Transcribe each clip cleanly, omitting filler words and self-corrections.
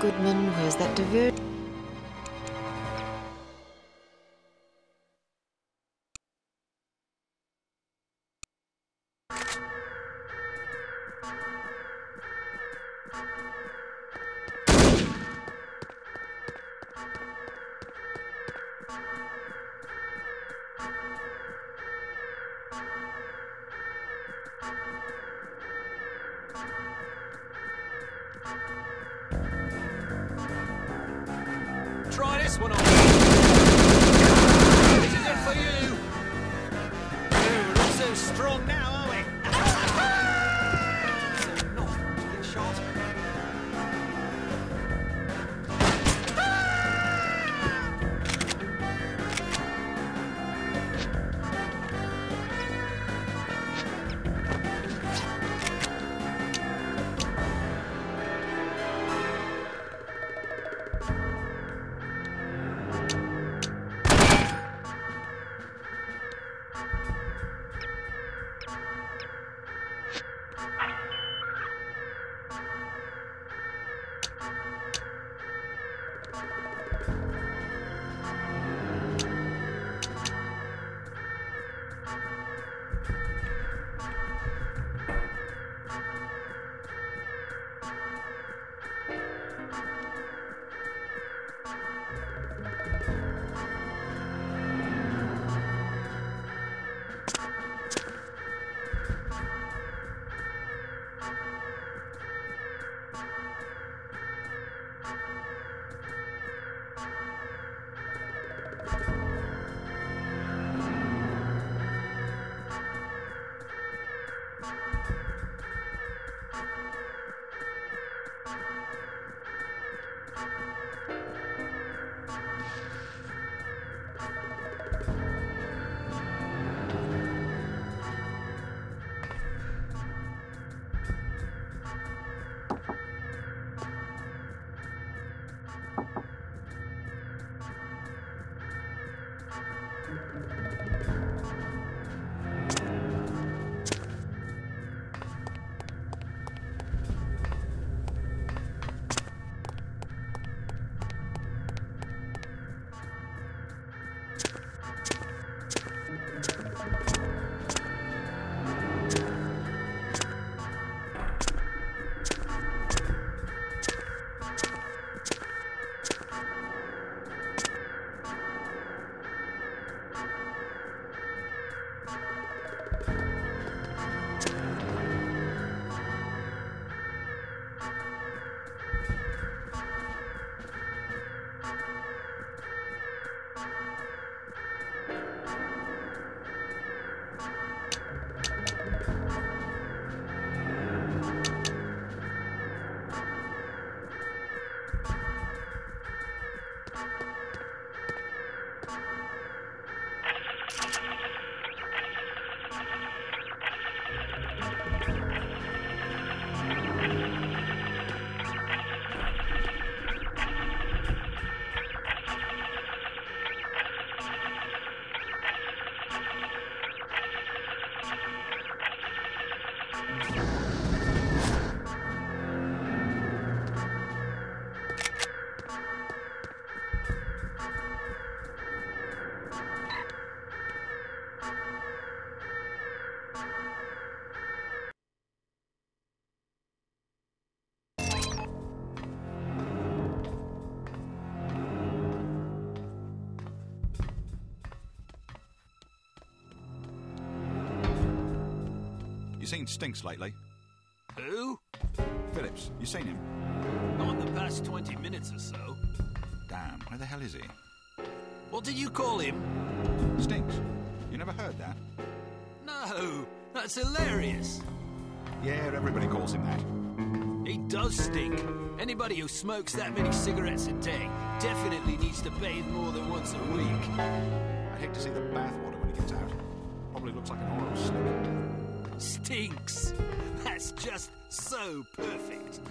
Goodman, where's that diversion? Try this one on. This is it for you. Ooh, we're all so strong now, aren't we? So not to get shot. You seen Stinks lately? Who? Phillips, you seen him? Not in the past 20 minutes or so. Damn, where the hell is he? What did you call him? Stinks. You never heard that? No, that's hilarious. Yeah, everybody calls him that. He does stink. Anybody who smokes that many cigarettes a day definitely needs to bathe more than once a week. I'd hate to see the bathwater when he gets out. Probably looks like an oil slick. Stinks. That's just so perfect.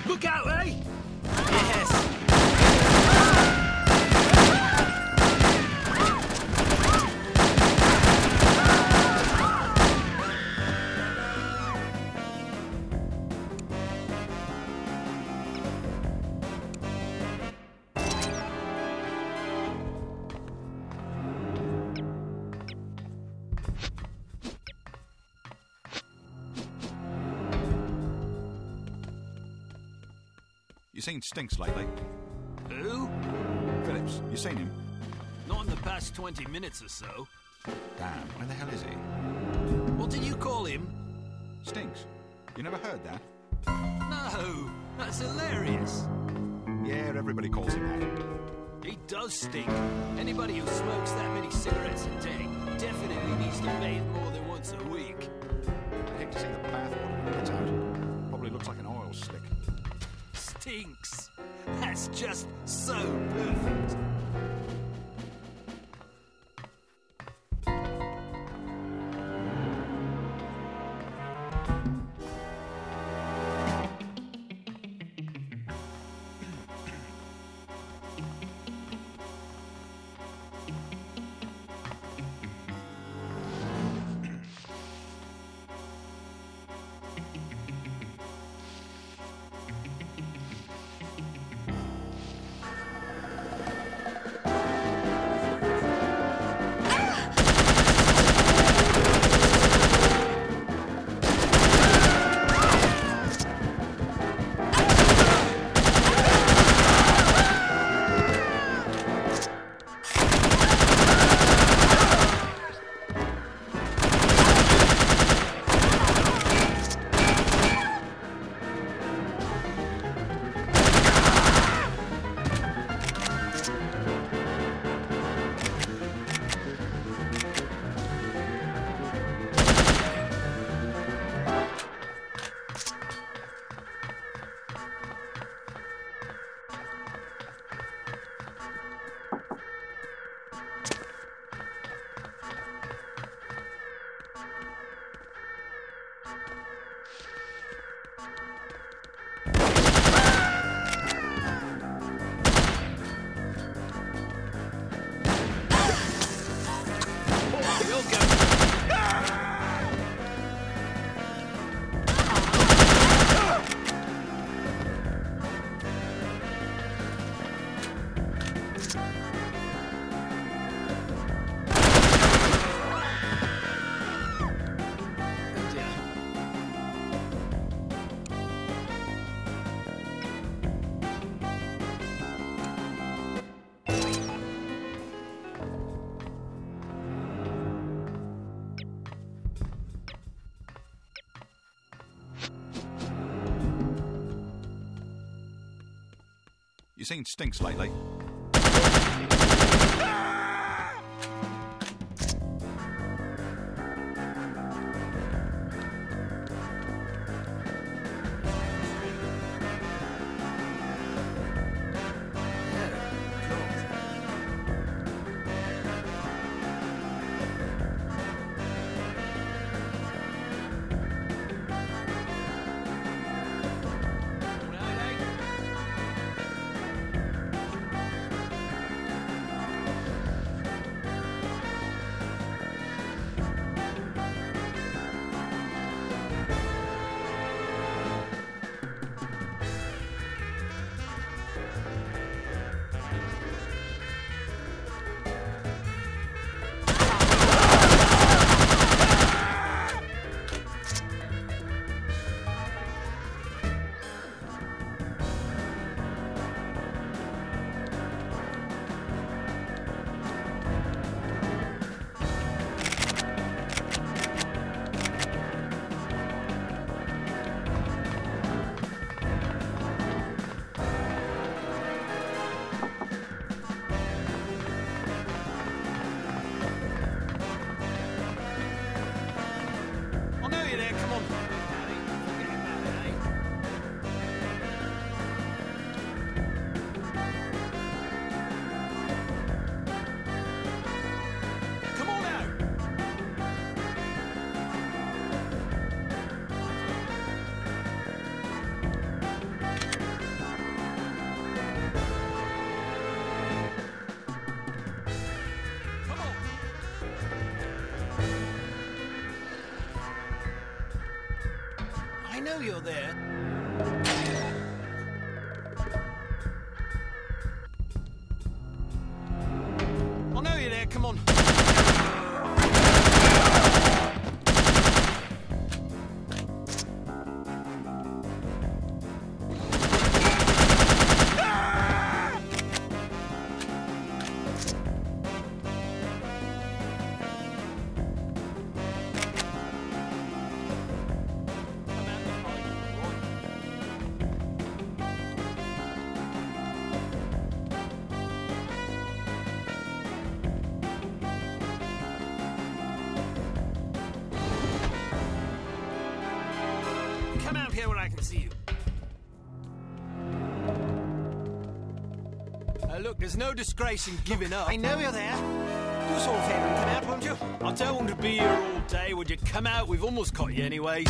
Look out, eh? Yes. You seen Stinks lately? Who? Phillips, you seen him? Not in the past 20 minutes or so. Damn, where the hell is he? What did you call him? Stinks. You never heard that? No, that's hilarious. Yeah, everybody calls him that. He does stink. Anybody who smokes that many cigarettes a day definitely needs to bathe more than once a week. I hate to see the bathwater when it gets out. Probably looks like an oil slick. Stinks. That's just so perfect. You seen Stinks lately? I know you're there. I know you're there, come on. here where I can see you. Look, there's no disgrace in giving up. I know you're there. Do us all a favour and come out, won't you? I don't want to be here all day. Would you come out? We've almost caught you anyway.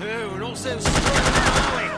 Oh, and also strong, are we?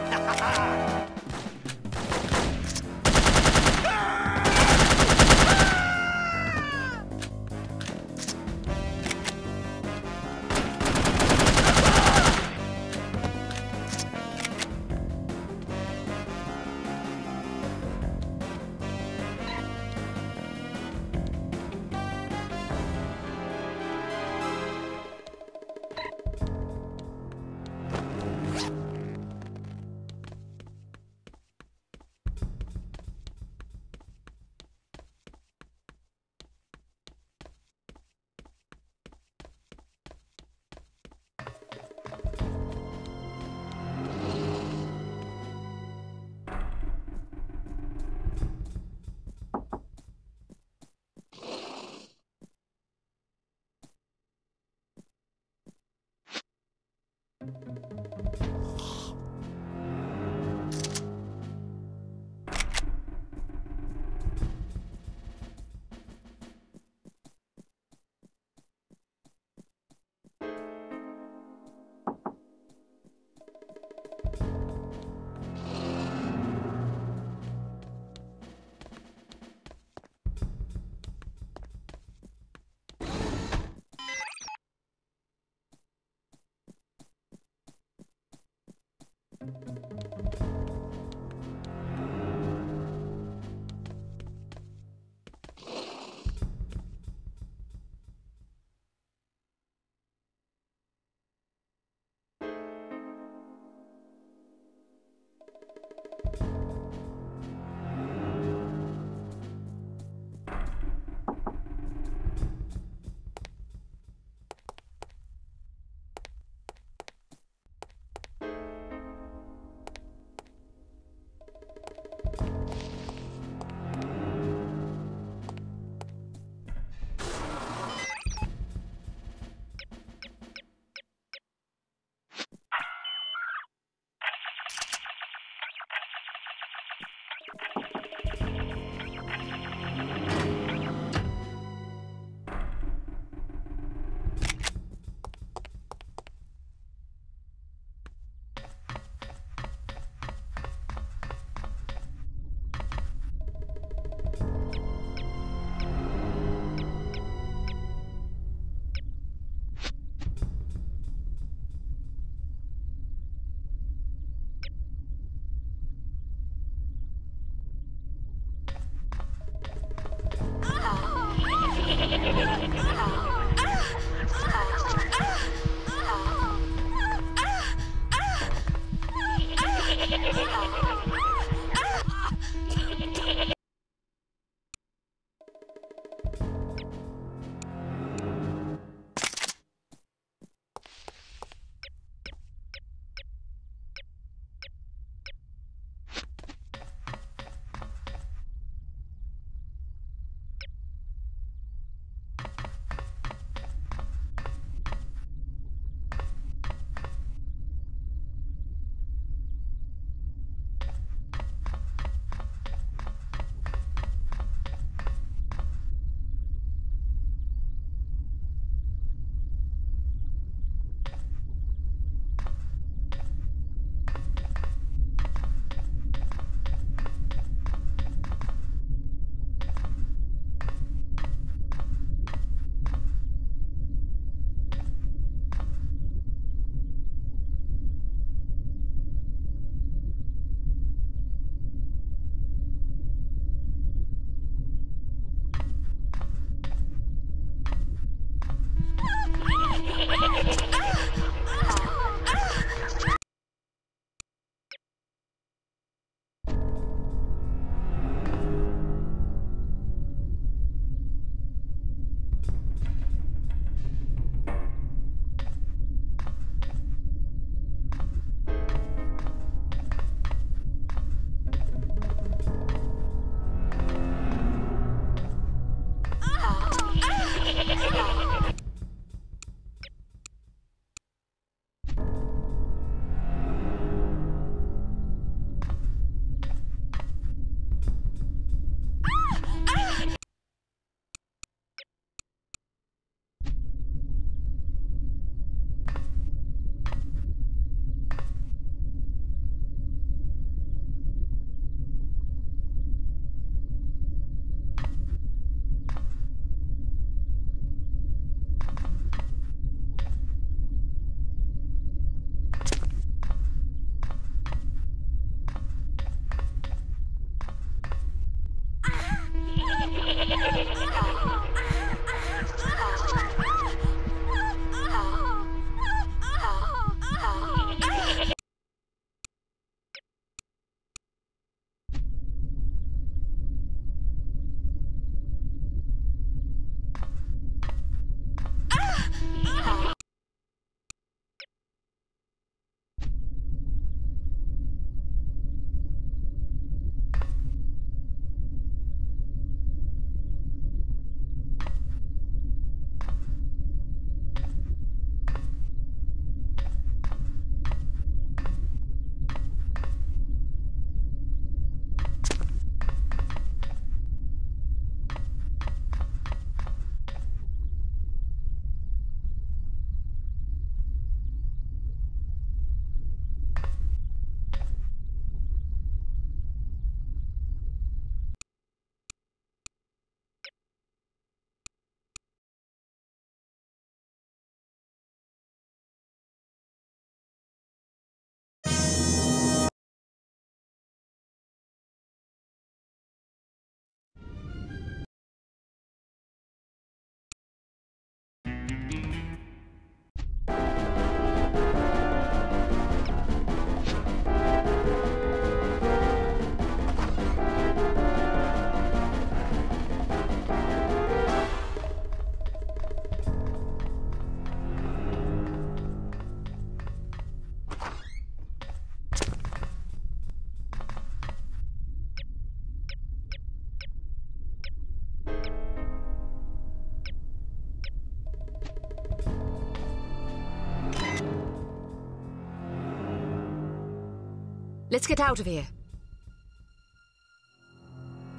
Let's get out of here.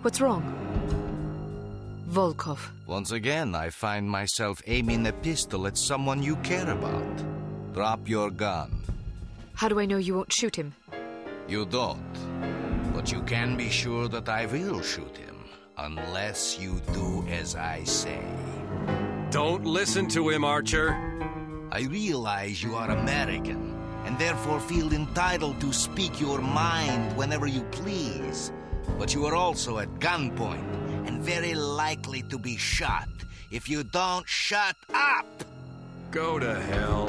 What's wrong? Volkov. Once again, I find myself aiming a pistol at someone you care about. Drop your gun. How do I know you won't shoot him? You don't. But you can be sure that I will shoot him, unless you do as I say. Don't listen to him, Archer. I realize you are American, and therefore feel entitled to speak your mind whenever you please. But you are also at gunpoint, and very likely to be shot if you don't shut up! Go to hell.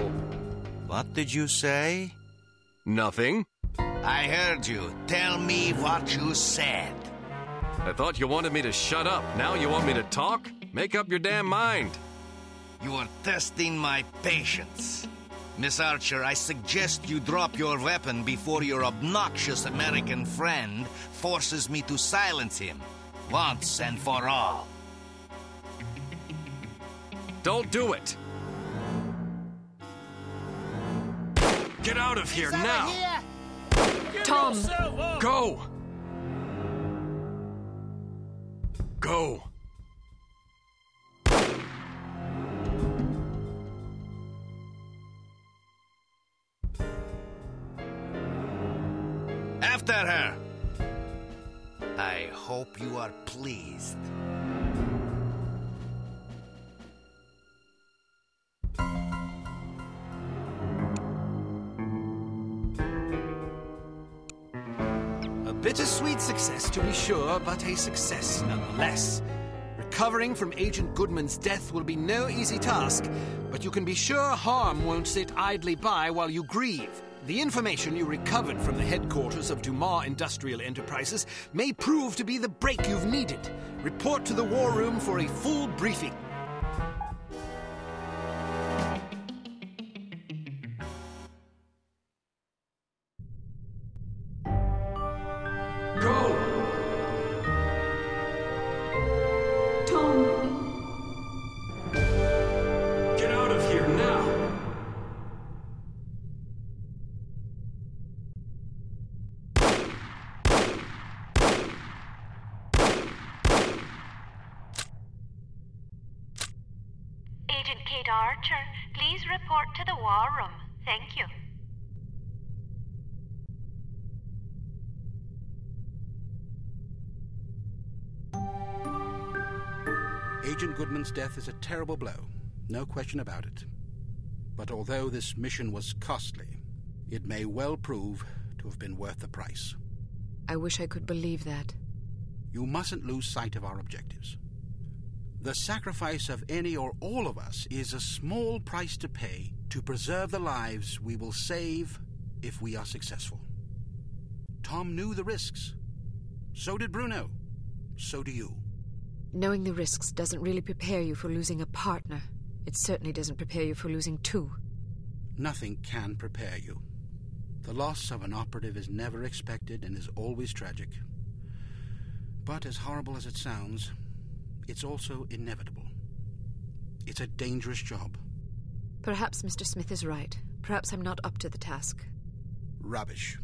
What did you say? Nothing. I heard you. Tell me what you said. I thought you wanted me to shut up. Now you want me to talk? Make up your damn mind. You are testing my patience. Miss Archer, I suggest you drop your weapon before your obnoxious American friend forces me to silence him, once and for all. Don't do it. Get out of here now. Tom! Go. Go. After her. I hope you are pleased. A bittersweet success, to be sure, but a success nonetheless. Recovering from Agent Goodman's death will be no easy task, but you can be sure harm won't sit idly by while you grieve. The information you recovered from the headquarters of Dumas Industrial Enterprises may prove to be the break you've needed. Report to the war room for a full briefing. Go. Tom! Get out of here now. Agent Kate Archer, please report to the war room. Thank you. Agent Goodman's death is a terrible blow, no question about it. But although this mission was costly, it may well prove to have been worth the price. I wish I could believe that. You mustn't lose sight of our objectives. The sacrifice of any or all of us is a small price to pay to preserve the lives we will save if we are successful. Tom knew the risks. So did Bruno. So do you. Knowing the risks doesn't really prepare you for losing a partner. It certainly doesn't prepare you for losing two. Nothing can prepare you. The loss of an operative is never expected and is always tragic. But as horrible as it sounds, it's also inevitable. It's a dangerous job. Perhaps Mr. Smith is right. Perhaps I'm not up to the task. Rubbish.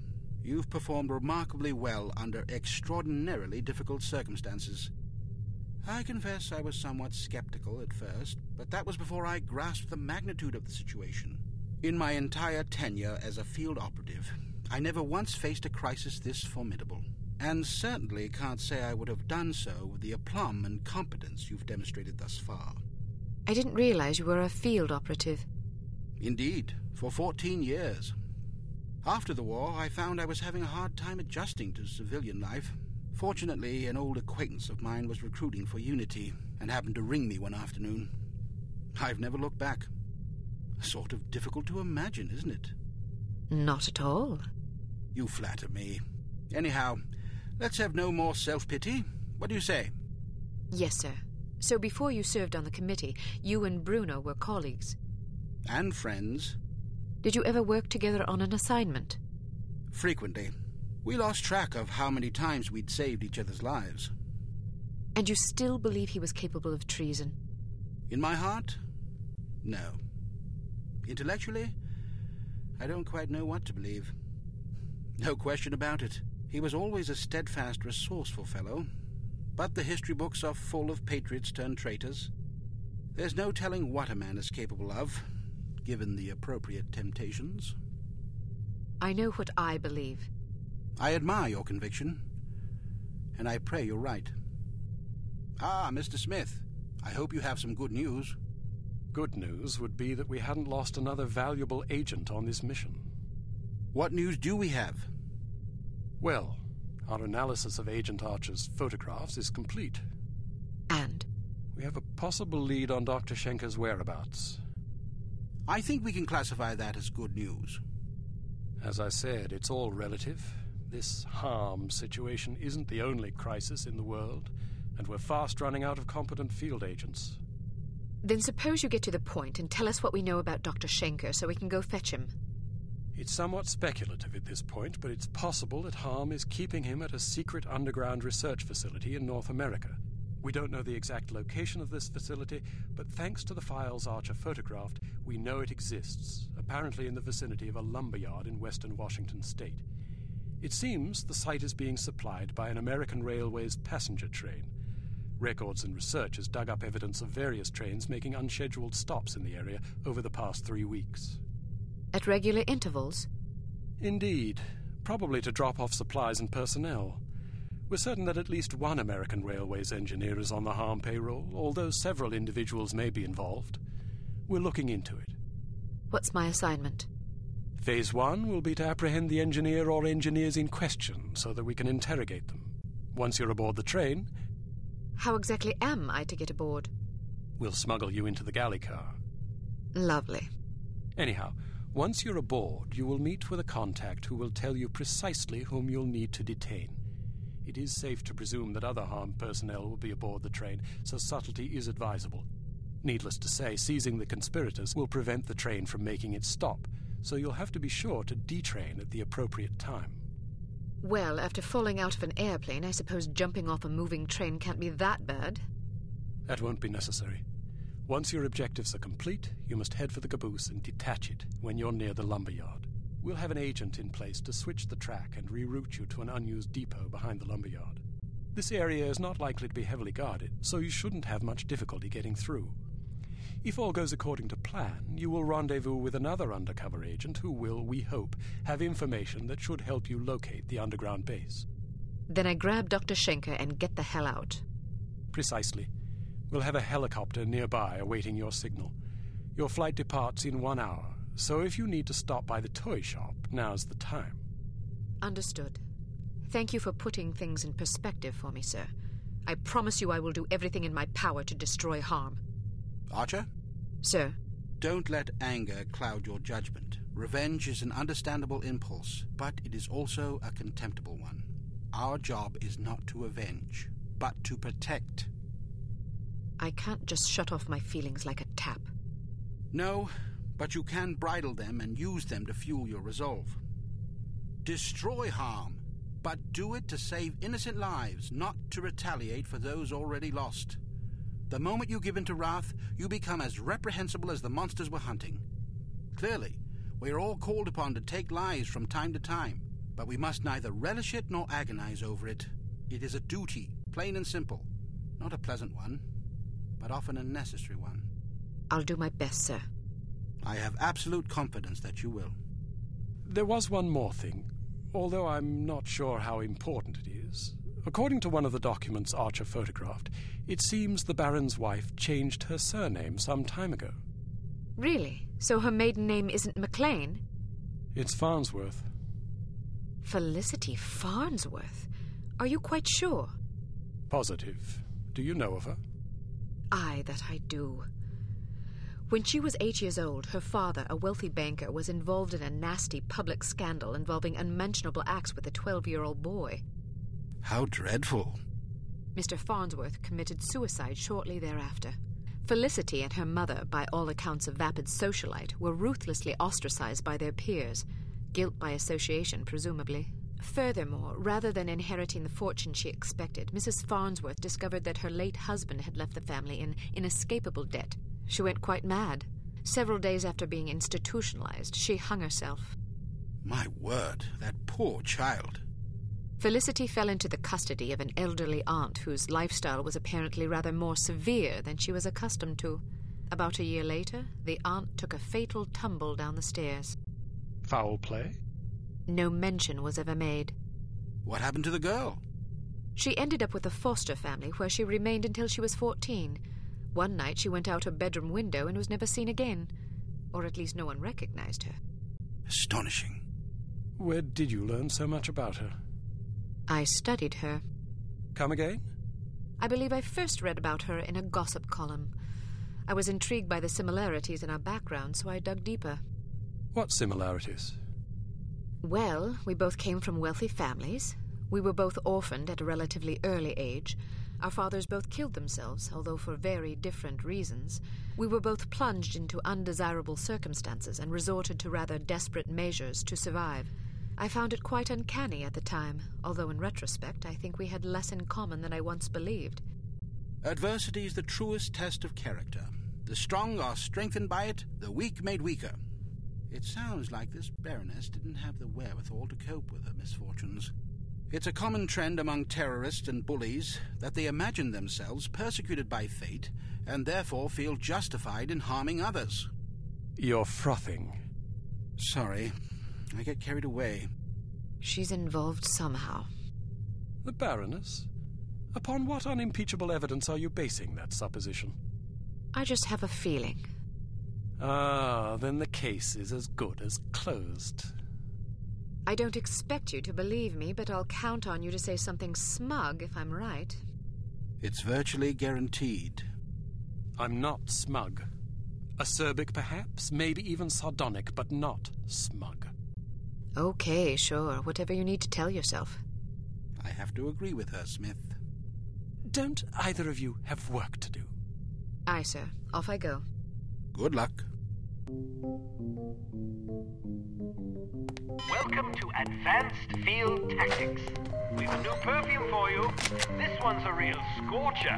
You've performed remarkably well under extraordinarily difficult circumstances. I confess I was somewhat skeptical at first, but that was before I grasped the magnitude of the situation. In my entire tenure as a field operative, I never once faced a crisis this formidable, and certainly can't say I would have done so with the aplomb and competence you've demonstrated thus far. I didn't realize you were a field operative. Indeed, for 14 years. After the war, I found I was having a hard time adjusting to civilian life. Fortunately, an old acquaintance of mine was recruiting for Unity and happened to ring me one afternoon. I've never looked back. Sort of difficult to imagine, isn't it? Not at all. You flatter me. Anyhow, let's have no more self-pity. What do you say? Yes, sir. So before you served on the committee, you and Bruno were colleagues. And friends. Did you ever work together on an assignment? Frequently. We lost track of how many times we'd saved each other's lives. And you still believe he was capable of treason? In my heart, no. Intellectually, I don't quite know what to believe. No question about it. He was always a steadfast, resourceful fellow. But the history books are full of patriots turned traitors. There's no telling what a man is capable of, given the appropriate temptations. I know what I believe. I admire your conviction, and I pray you're right. Ah, Mr. Smith, I hope you have some good news. Good news would be that we hadn't lost another valuable agent on this mission. What news do we have? Well, our analysis of Agent Archer's photographs is complete. And? We have a possible lead on Dr. Schenker's whereabouts. I think we can classify that as good news. As I said, it's all relative. This harm situation isn't the only crisis in the world, and we're fast running out of competent field agents. Then suppose you get to the point and tell us what we know about Dr. Schenker so we can go fetch him. It's somewhat speculative at this point, but it's possible that harm is keeping him at a secret underground research facility in North America. We don't know the exact location of this facility, but thanks to the files Archer photographed, we know it exists, apparently in the vicinity of a lumberyard in western Washington state. It seems the site is being supplied by an American Railways passenger train. Records and research has dug up evidence of various trains making unscheduled stops in the area over the past 3 weeks. At regular intervals? Indeed, probably to drop off supplies and personnel. We're certain that at least one American Railways engineer is on the harm payroll, although several individuals may be involved. We're looking into it. What's my assignment? Phase 1 will be to apprehend the engineer or engineers in question so that we can interrogate them. Once you're aboard the train... How exactly am I to get aboard? We'll smuggle you into the galley car. Lovely. Anyhow, once you're aboard, you will meet with a contact who will tell you precisely whom you'll need to detain. It is safe to presume that other harmed personnel will be aboard the train, so subtlety is advisable. Needless to say, seizing the conspirators will prevent the train from making its stop, so you'll have to be sure to detrain at the appropriate time. Well, after falling out of an airplane, I suppose jumping off a moving train can't be that bad. That won't be necessary. Once your objectives are complete, you must head for the caboose and detach it when you're near the lumberyard. We'll have an agent in place to switch the track and reroute you to an unused depot behind the lumberyard. This area is not likely to be heavily guarded, so you shouldn't have much difficulty getting through. If all goes according to plan, you will rendezvous with another undercover agent who will, we hope, have information that should help you locate the underground base. Then I grab Dr. Schenker and get the hell out. Precisely. We'll have a helicopter nearby awaiting your signal. Your flight departs in 1 hour, so if you need to stop by the toy shop, now's the time. Understood. Thank you for putting things in perspective for me, sir. I promise you I will do everything in my power to destroy harm. Archer? Sir? Don't let anger cloud your judgment. Revenge is an understandable impulse, but it is also a contemptible one. Our job is not to avenge, but to protect. I can't just shut off my feelings like a tap. No, but you can bridle them and use them to fuel your resolve. Destroy harm, but do it to save innocent lives, not to retaliate for those already lost. The moment you give in to wrath, you become as reprehensible as the monsters we're hunting. Clearly, we are all called upon to take lives from time to time, but we must neither relish it nor agonize over it. It is a duty, plain and simple. Not a pleasant one, but often a necessary one. I'll do my best, sir. I have absolute confidence that you will. There was one more thing, although I'm not sure how important it is. According to one of the documents Archer photographed, it seems the Baron's wife changed her surname some time ago. Really? So her maiden name isn't McLean? It's Farnsworth. Felicity Farnsworth? Are you quite sure? Positive. Do you know of her? Aye, that I do. When she was 8 years old, her father, a wealthy banker, was involved in a nasty public scandal involving unmentionable acts with a 12-year-old boy. How dreadful. Mr. Farnsworth committed suicide shortly thereafter. Felicity and her mother, by all accounts a vapid socialite, were ruthlessly ostracized by their peers. Guilt by association, presumably. Furthermore, rather than inheriting the fortune she expected, Mrs. Farnsworth discovered that her late husband had left the family in inescapable debt. She went quite mad. Several days after being institutionalized, she hung herself. My word, that poor child. Felicity fell into the custody of an elderly aunt whose lifestyle was apparently rather more severe than she was accustomed to. About a year later, the aunt took a fatal tumble down the stairs. Foul play? No mention was ever made. What happened to the girl? She ended up with a foster family where she remained until she was 14. One night she went out her bedroom window and was never seen again. Or at least no one recognized her. Astonishing. Where did you learn so much about her? I studied her. Come again? I believe I first read about her in a gossip column. I was intrigued by the similarities in our background, so I dug deeper. What similarities? Well, we both came from wealthy families. We were both orphaned at a relatively early age. Our fathers both killed themselves, although for very different reasons. We were both plunged into undesirable circumstances and resorted to rather desperate measures to survive. I found it quite uncanny at the time, although in retrospect I think we had less in common than I once believed. Adversity is the truest test of character. The strong are strengthened by it, the weak made weaker. It sounds like this Baroness didn't have the wherewithal to cope with her misfortunes. It's a common trend among terrorists and bullies that they imagine themselves persecuted by fate and therefore feel justified in harming others. You're frothing. Sorry, I get carried away. She's involved somehow. The Baroness? Upon what unimpeachable evidence are you basing that supposition? I just have a feeling. Ah, then the case is as good as closed. I don't expect you to believe me, but I'll count on you to say something smug if I'm right. It's virtually guaranteed. I'm not smug. Acerbic, perhaps, maybe even sardonic, but not smug. Okay, sure. Whatever you need to tell yourself. I have to agree with her, Smith. Don't either of you have work to do? Aye, sir. Off I go. Good luck. Welcome to Advanced Field Tactics. We've a new perfume for you. This one's a real scorcher.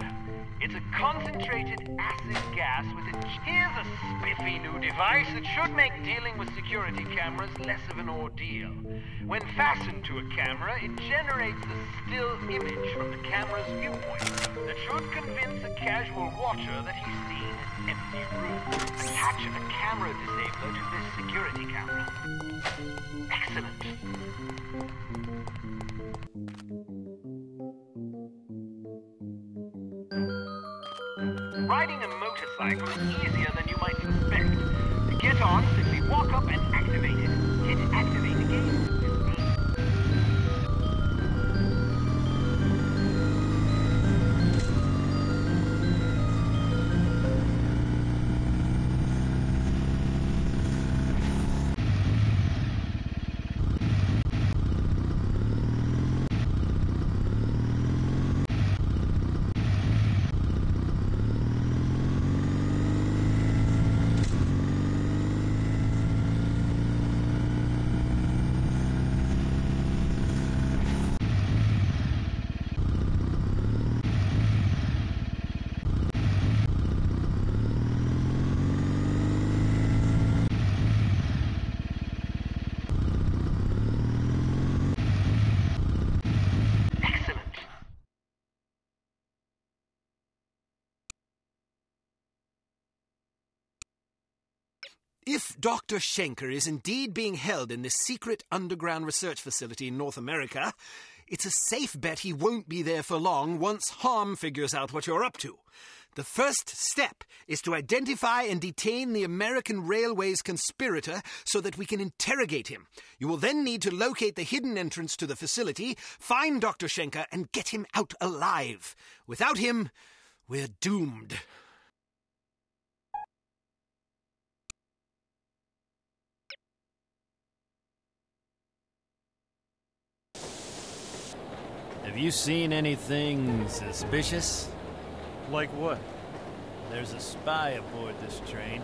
It's a concentrated acid gas with a... Here's a spiffy new device that should make dealing with security cameras less of an ordeal. When fastened to a camera, it generates a still image from the camera's viewpoint that should convince a casual watcher that he's seen an empty room. Attach a camera disabler to this security camera. Excellent. Riding a motorcycle is easier than you might expect. To get on, simply walk up and activate it. Hit activate again. If Dr. Schenker is indeed being held in this secret underground research facility in North America, it's a safe bet he won't be there for long once Harm figures out what you're up to. The first step is to identify and detain the American Railways conspirator so that we can interrogate him. You will then need to locate the hidden entrance to the facility, find Dr. Schenker, and get him out alive. Without him, we're doomed. Have you seen anything suspicious? Like what? There's a spy aboard this train.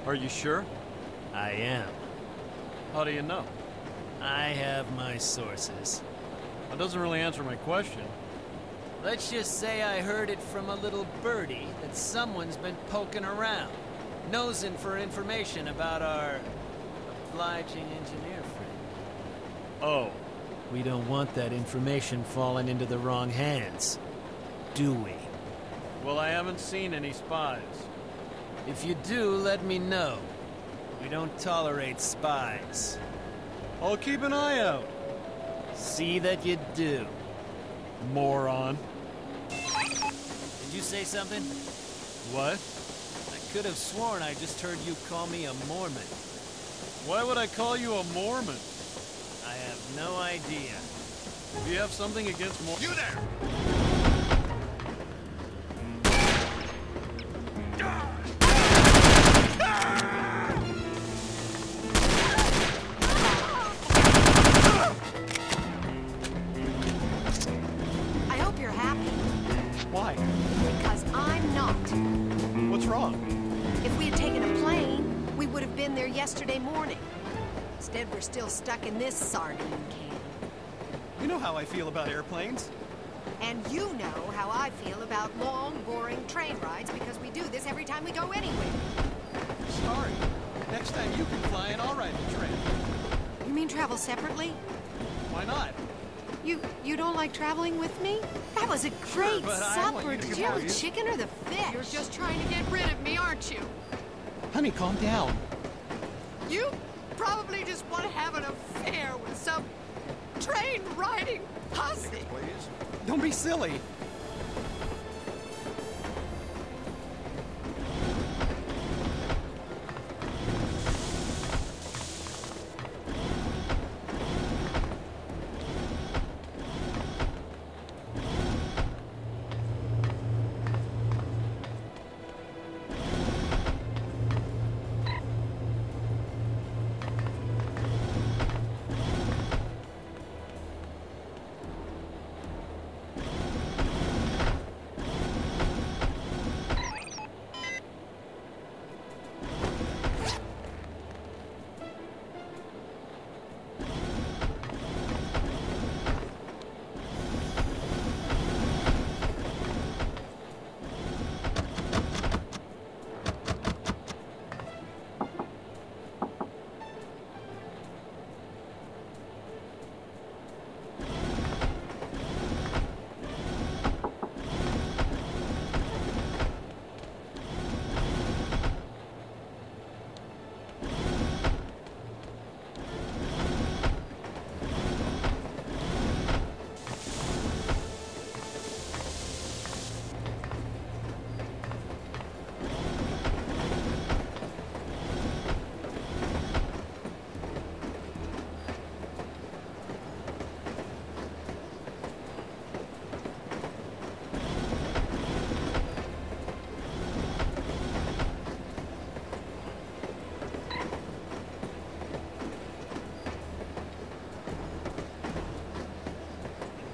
Are you sure? I am. How do you know? I have my sources. That doesn't really answer my question. Let's just say I heard it from a little birdie that someone's been poking around, nosing for information about our obliging engineer friend. Oh. We don't want that information falling into the wrong hands, do we? Well, I haven't seen any spies. If you do, let me know. We don't tolerate spies. I'll keep an eye out. See that you do. Moron. Did you say something? What? I could have sworn I just heard you call me a Mormon. Why would I call you a Mormon? I have no idea. Do you have something against Mormons? You there! I hope you're happy, Why? because I'm not. What's wrong? If we had taken a plane, we would have been there yesterday morning. Instead, we're still stuck in this sardine can. You know how I feel about airplanes. And you know how I feel about long, boring train rides because we do this every time we go anywhere. Sorry. Next time you can fly and I'll ride the train. You mean travel separately? Why not? You don't like traveling with me? That was a great but I want supper. you to Did get you have the pleased. chicken or the fish? You're just trying to get rid of me, aren't you? Honey, calm down. You probably just want to have an affair with some train-riding hussy. Please. Don't be silly.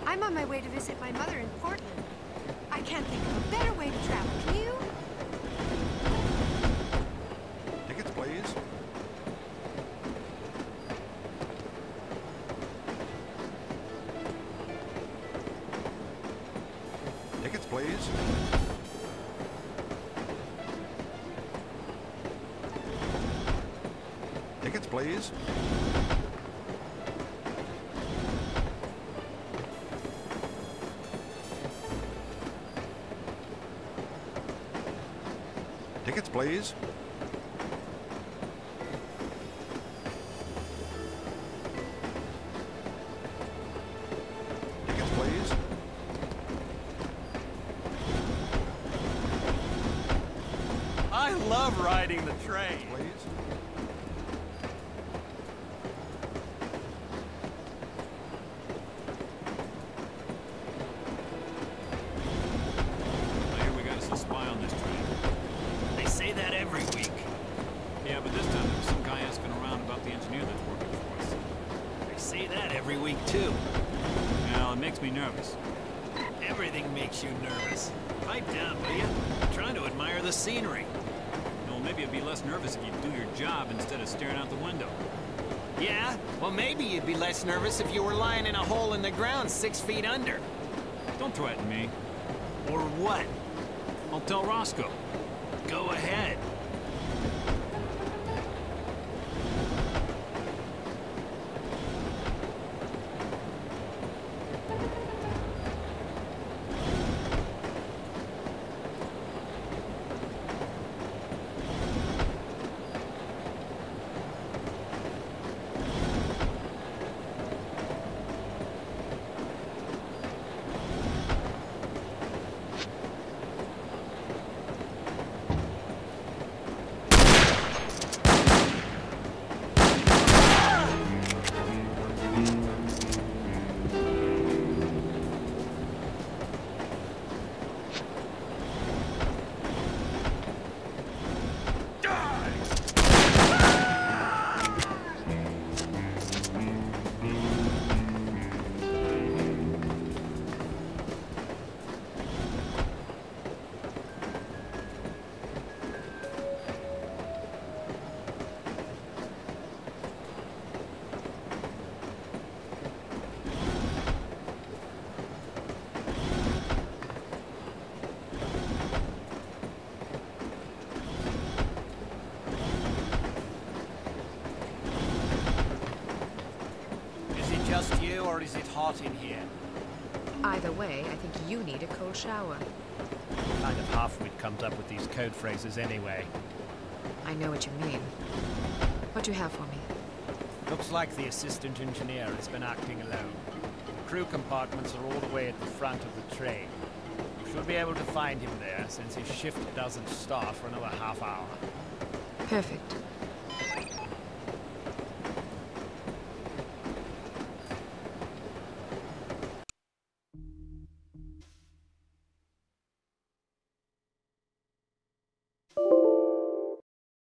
I'm on my way to visit my mother in Portland. I can't think of a better way to travel, can you? Tickets, please. Tickets, please. Tickets, please. Tickets, please. Tickets, please. I love riding the train. Please. I hear we got us a spy on this train. They say that every week. Yeah, but this time there was some guy asking around about the engineer that's working for us. They say that every week, too. Now, it makes me nervous. Everything makes you nervous. Pipe down, will you? I'm trying to admire the scenery. Well, maybe I'd be less nervous if you'd do your job instead of staring out the window. Yeah? Well, maybe you'd be less nervous if you were lying in a hole in the ground 6 feet under. Don't threaten me. Or what? I'll tell Roscoe. Go ahead. just you, or is it hot in here? Either way, I think you need a cold shower. Kind of half-wit comes up with these code phrases anyway. I know what you mean. What do you have for me? Looks like the assistant engineer has been acting alone. The crew compartments are all the way at the front of the train. You should be able to find him there, since his shift doesn't start for another half hour. Perfect.